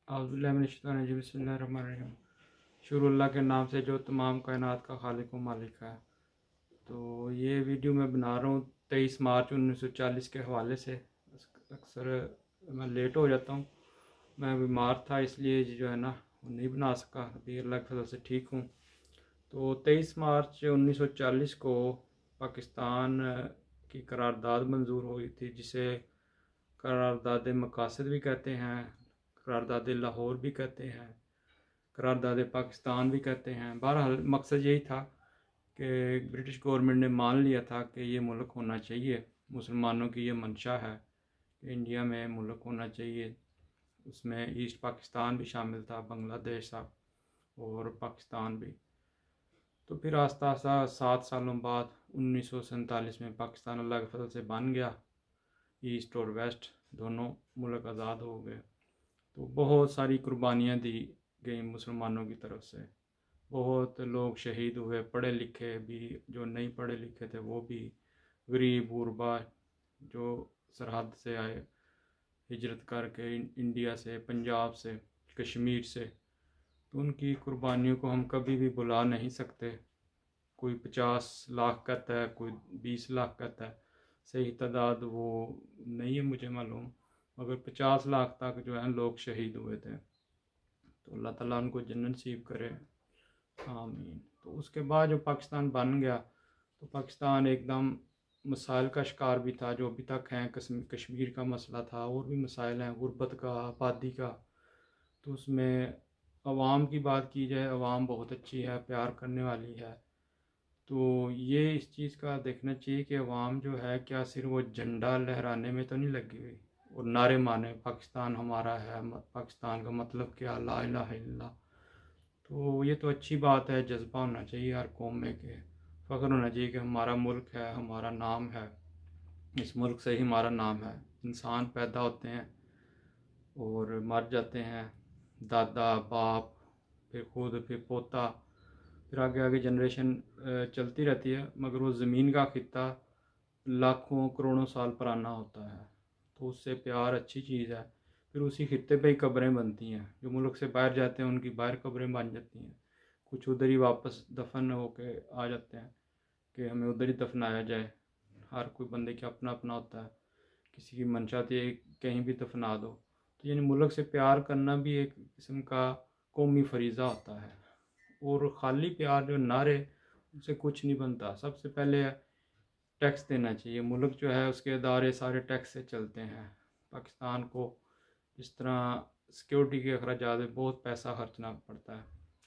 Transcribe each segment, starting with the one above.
औज़ुबिल्लाहि बिस्मिल्लाहिर्रहमानिर्रहीम। शुरू अल्लाह के नाम से जो तमाम कायनात का खालिक व मालिक है। तो ये वीडियो मैं बना रहा हूँ 23 मार्च 1940 के हवाले से। अक्सर मैं लेट हो जाता हूँ, मैं बीमार था इसलिए जो है ना वो नहीं बना सका। अभी अल्लाह के फजल से ठीक हूँ। तो 23 मार्च 1940 को पाकिस्तान की करारदाद मंजूर हुई थी, जिसे करारदाद मकासद भी कहते हैं, करारदाद लाहौर भी कहते हैं, करारदाद पाकिस्तान भी कहते हैं। बहरहाल मकसद यही था कि ब्रिटिश गवर्नमेंट ने मान लिया था कि ये मुल्क होना चाहिए, मुसलमानों की ये मंशा है कि इंडिया में मुल्क होना चाहिए। उसमें ईस्ट पाकिस्तान भी शामिल था, बांग्लादेश था और पाकिस्तान भी। तो फिर आस्ता आस्ता 7 सालों बाद 1947 में पाकिस्तान अल्लाह के फजल से बन गया। ईस्ट और वेस्ट दोनों मुल्क आज़ाद हो गए। तो बहुत सारी कुर्बानियाँ दी गई मुसलमानों की तरफ से। बहुत लोग शहीद हुए, पढ़े लिखे भी, जो नहीं पढ़े लिखे थे वो भी, गरीब गुरबा जो सरहद से आए हिजरत करके इंडिया से, पंजाब से, कश्मीर से। तो उनकी कुर्बानियों को हम कभी भी भुला नहीं सकते। कोई 50 लाख कहता है, कोई 20 लाख कहता है, सही तादाद वो नहीं है मुझे मालूम, मगर 50 लाख तक जो है लोग शहीद हुए थे। तो अल्लाह ताला उनको जन्नत नसीब करे, आमीन। तो उसके बाद जो पाकिस्तान बन गया तो पाकिस्तान एकदम मसाइल का शिकार भी था जो अभी तक हैं। कश्मीर का मसला था, और भी मसाइल हैं, गुर्बत का, आबादी का। तो उसमें अवाम की बात की जाए, अवाम बहुत अच्छी है, प्यार करने वाली है। तो ये इस चीज़ का देखना चाहिए कि अवाम जो है क्या सिर्फ वो झंडा लहराने में तो नहीं लगी हुई और नारे माने पाकिस्तान हमारा है, पाकिस्तान का मतलब क्या, ला इलाहा इल्लल्लाह। तो ये तो अच्छी बात है, जज्बा होना चाहिए हर कौम में, के फ़ख्र होना चाहिए कि हमारा मुल्क है, हमारा नाम है, इस मुल्क से ही हमारा नाम है। इंसान पैदा होते हैं और मर जाते हैं, दादा बाप, फिर खुद, फिर पोता, फिर आगे आगे जनरेशन चलती रहती है। मगर वो ज़मीन का खित्ता लाखों करोड़ों साल पुराना होता है, तो उससे प्यार अच्छी चीज़ है। फिर उसी खित्ते पे ही कब्रें बनती हैं। जो मुल्क से बाहर जाते हैं उनकी बाहर कब्रें बन जाती हैं, कुछ उधर ही वापस दफन होके आ जाते हैं कि हमें उधर ही दफनाया जाए। हर कोई बंदे का अपना अपना होता है, किसी की मंशा थी कहीं भी दफना दो। तो यानी मुल्क से प्यार करना भी एक किस्म का कौमी फरीज़ा होता है। और ख़ाली प्यार जो नारे, उनसे कुछ नहीं बनता। सबसे पहले टैक्स देना चाहिए। मुल्क जो है उसके अदारे सारे टैक्स से चलते हैं। पाकिस्तान को इस तरह सिक्योरिटी के अखराजात में बहुत पैसा खर्चना पड़ता है।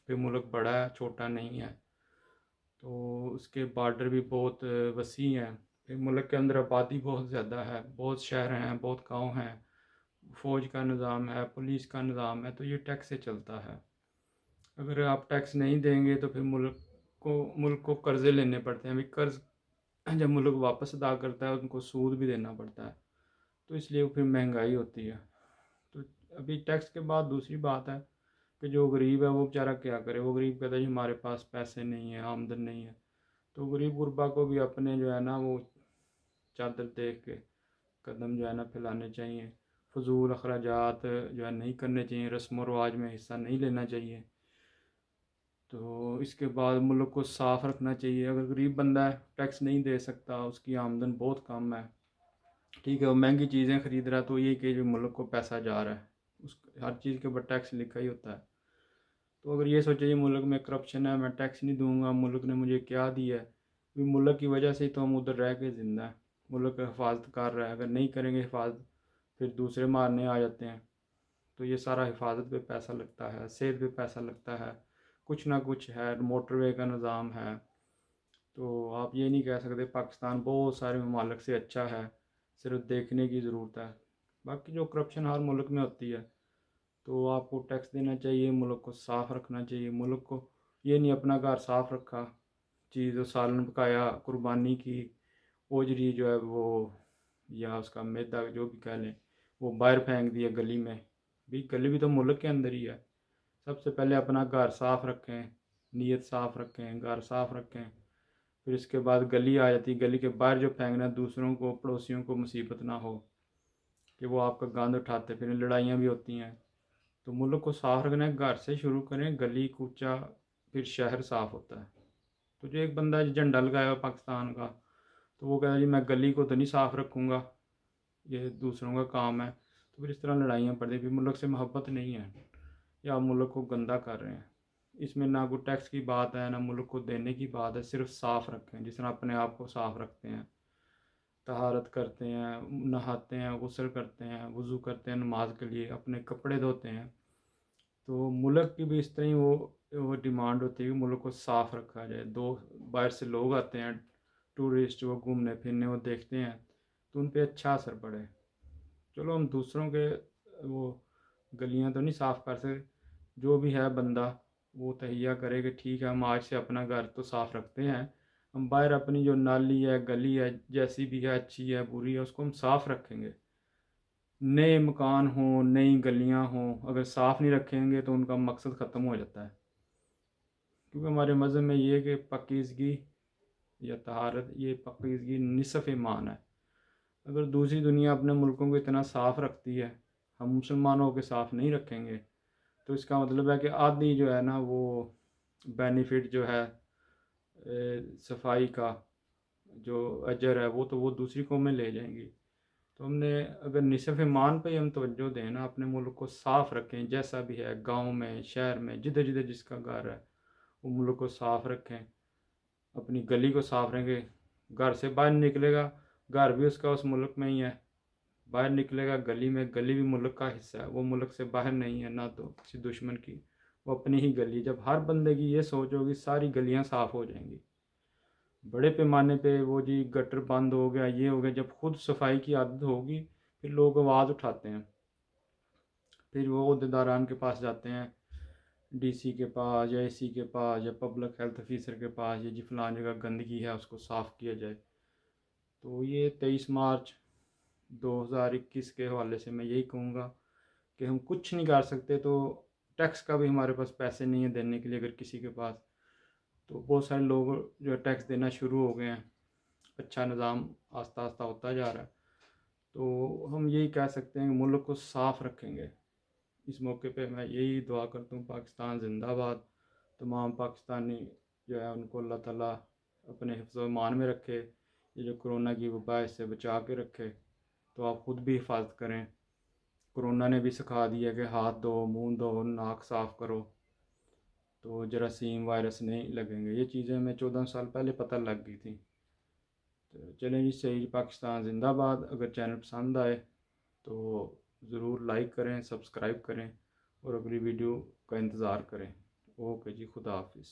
फिर मुल्क बड़ा है, छोटा नहीं है, तो उसके बॉर्डर भी बहुत वसी हैं। फिर मुल्क के अंदर आबादी बहुत ज़्यादा है, बहुत शहर हैं, बहुत गाँव हैं, फ़ौज का निज़ाम है, पुलिस का निज़ाम है। तो ये टैक्स से चलता है। अगर आप टैक्स नहीं देंगे तो फिर मुल्क को कर्ज़े लेने पड़ते हैं। अभी कर्ज़ जब मुल्क वापस अदा करता है उनको सूद भी देना पड़ता है, तो इसलिए फिर महंगाई होती है। तो अभी टैक्स के बाद दूसरी बात है कि जो गरीब है वो बेचारा क्या करे। वो गरीब कहता है जी हमारे पास पैसे नहीं है, आमदन नहीं है। तो गरीब गुरबा को भी अपने जो है ना वो चादर देख के कदम जो है ना फैलाने चाहिए। फजूल अखराजात जो है नहीं करने चाहिए, रस्म व रवाज में हिस्सा नहीं लेना चाहिए। तो इसके बाद मुल्क को साफ़ रखना चाहिए। अगर गरीब बंदा है, टैक्स नहीं दे सकता, उसकी आमदन बहुत कम है, ठीक है, वो महंगी चीज़ें ख़रीद रहा है, तो ये कि जो मुल्क को पैसा जा रहा है, उस हर चीज़ के ऊपर टैक्स लिखा ही होता है। तो अगर ये सोचे मुल्क में करप्शन है, मैं टैक्स नहीं दूंगा, मुल्क ने मुझे क्या दिया है, भी मुल्क की वजह से ही तो हम उधर रह के ज़िंदा है। मुल्क का हिफाजत कर रहा है, अगर नहीं करेंगे हिफाजत फिर दूसरे मारने आ जाते हैं। तो ये सारा हिफाजत पे पैसा लगता है, सेहत पे पैसा लगता है, कुछ ना कुछ है, मोटरवे का निज़ाम है। तो आप ये नहीं कह सकते पाकिस्तान बहुत सारे ममालिक से अच्छा है, सिर्फ देखने की ज़रूरत है। बाकी जो करप्शन हर मुल्क में होती है, तो आपको टैक्स देना चाहिए, मुल्क को साफ़ रखना चाहिए। मुल्क को ये नहीं अपना घर साफ़ रखा, चीज़ सालन पकाया, कुर्बानी की, ओजरी जो है वो या उसका मैदा जो भी कह लें वो बाहर फेंक दिया गली में। भी गली भी तो मुल्क के अंदर ही है। सबसे पहले अपना घर साफ़ रखें, नीयत साफ़ रखें, घर साफ़ रखें। फिर इसके बाद गली आ जाती, गली के बाहर जो फेंकना, दूसरों को, पड़ोसियों को मुसीबत ना हो कि वो आपका गंद उठाते, फिर लड़ाइयाँ भी होती हैं। تو ملک کو صاف رکھنا ہے گھر سے شروع کریں، گلی کوچہ پھر شہر صاف ہوتا ہے۔ تو جو ایک بندہ جھنڈا لگایا ہوا پاکستان کا، تو وہ کہتا ہے جی میں گلی کو تو نہیں صاف رکھوں گا، یہ دوسروں کا کام ہے، تو پھر اس طرح لڑائیاں پڑتی ہیں، پھر ملک سے محبت نہیں ہے، یا آپ ملک کو گندہ کر رہے ہیں۔ اس میں نہ کوئی ٹیکس کی بات ہے، نہ ملک کو دینے کی بات ہے، صرف صاف رکھیں جس طرح اپنے آپ کو صاف رکھتے ہیں، طہارت کرتے ہیں، نہاتے ہیں، غسل کرتے ہیں، وضو کرتے ہیں نماز کے لیے، اپنے کپڑے دھوتے ہیں۔ تو ملک کی بھی اس طرح ہی وہ ڈیمانڈ ہوتی ہے کہ ملک کو صاف رکھا جائے۔ باہر سے لوگ آتے ہیں، ٹورسٹ، وہ گھومنے پھرنے، وہ دیکھتے ہیں تو ان پہ اچھا اثر پڑے۔ چلو ہم دوسروں کے وہ گلیاں تو نہیں صاف کر سکتے، جو بھی ہے بندہ وہ تہیہ کرے کہ ٹھیک ہے ہم آج سے اپنا گھر تو صاف رکھتے ہیں، ہم باہر اپنی جو نالی ہے، گلی ہے، جیسی بھی ہے، اچھی ہے بری ہے، اس کو ہم صاف رکھیں گے۔ نئے مکان ہوں، نئی گلیاں ہوں، اگر صاف نہیں رکھیں گے تو ان کا مقصد ختم ہو جاتا ہے، کیونکہ ہمارے مذہب میں یہ ہے کہ پاکیزگی یا طہارت، یہ پاکیزگی نصف ایمان ہے۔ اگر دوسری دنیا اپنے ملکوں کو اتنا صاف رکھتی ہے، ہم مسلمانوں کے صاف نہیں رکھیں گے، تو اس کا مطلب ہے کہ آدھی جو ہے نا وہ بینیفٹ جو ہے صفائی کا جو اجر ہے وہ دوسری قومیں لے جائیں گی۔ تو ہم نے اگر نصف ایمان پہ ہی ہم توجہ دیں نا، اپنے ملک کو صاف رکھیں، جیسا بھی ہے، گاؤں میں، شہر میں، جدھر جدھر جس کا گھر ہے وہ ملک کو صاف رکھیں، اپنی گلی کو صاف رکھیں۔ گھر سے باہر نکلے گا، گھر بھی اس کا اس ملک میں ہی ہے، باہر نکلے گا گلی میں، گلی بھی ملک کا حصہ ہے، وہ ملک سے باہر نہیں ہے، نہ تو کسی دشمن کی، وہ اپنی ہی گلی۔ جب ہر بندے کی یہ سوچ ہوگی، ساری گلیاں صاف ہو جائیں گی۔ بڑے پیمانے پہ وہ جی گٹر بند ہو گیا، یہ ہو گیا، جب خود صفائی کی عادت ہوگی پھر لوگ آواز اٹھاتے ہیں، پھر وہ عہدیداران کے پاس جاتے ہیں، ڈی سی کے پاس یا اے سی کے پاس یا پبلک ہیلتھ آفیسر کے پاس، یہ جی فلان جگہ گندگی ہے اس کو صاف کیا جائے۔ تو یہ 23 مارچ 2021 کے حوالے سے میں یہی کہوں گا کہ ہم کچھ نہیں کر سکتے، تو ٹیکس کا بھی ہمارے پاس پیسے نہیں ہیں دینے کے لیے، اگر کسی کے پاس، تو بہت سارے لوگ جو ٹیکس دینا شروع ہو گئے ہیں، اچھا نظام آہستہ آہستہ ہوتا جا رہا ہے۔ تو ہم یہی کہہ سکتے ہیں کہ ملک کو صاف رکھیں گے۔ اس موقع پہ میں یہی دعا کرتا ہوں، پاکستان زندہ باد۔ تمام پاکستانی جو ہے ان کو اللہ تعالیٰ اپنے حفظ و ایمان میں رکھے، یہ جو کرونا کی وبا ہے اس سے بچا کے رکھے۔ تو آپ خود بھی حفاظت کریں۔ کرونا نے بھی سکھا دیا کہ ہاتھ دھو، منہ دھو، ناک صاف کرو، تو جراثیم وائرس نہیں لگیں گے۔ یہ چیزیں ہمیں 14 سال پہلے پتہ لگ گئی تھیں۔ تو چلیں جی، صحیح، پاکستان زندہ باد۔ اگر چینل پسند آئے تو ضرور لائک کریں، سبسکرائب کریں اور اگلی ویڈیو کا انتظار کریں۔ اوکے جی، خدا حافظ۔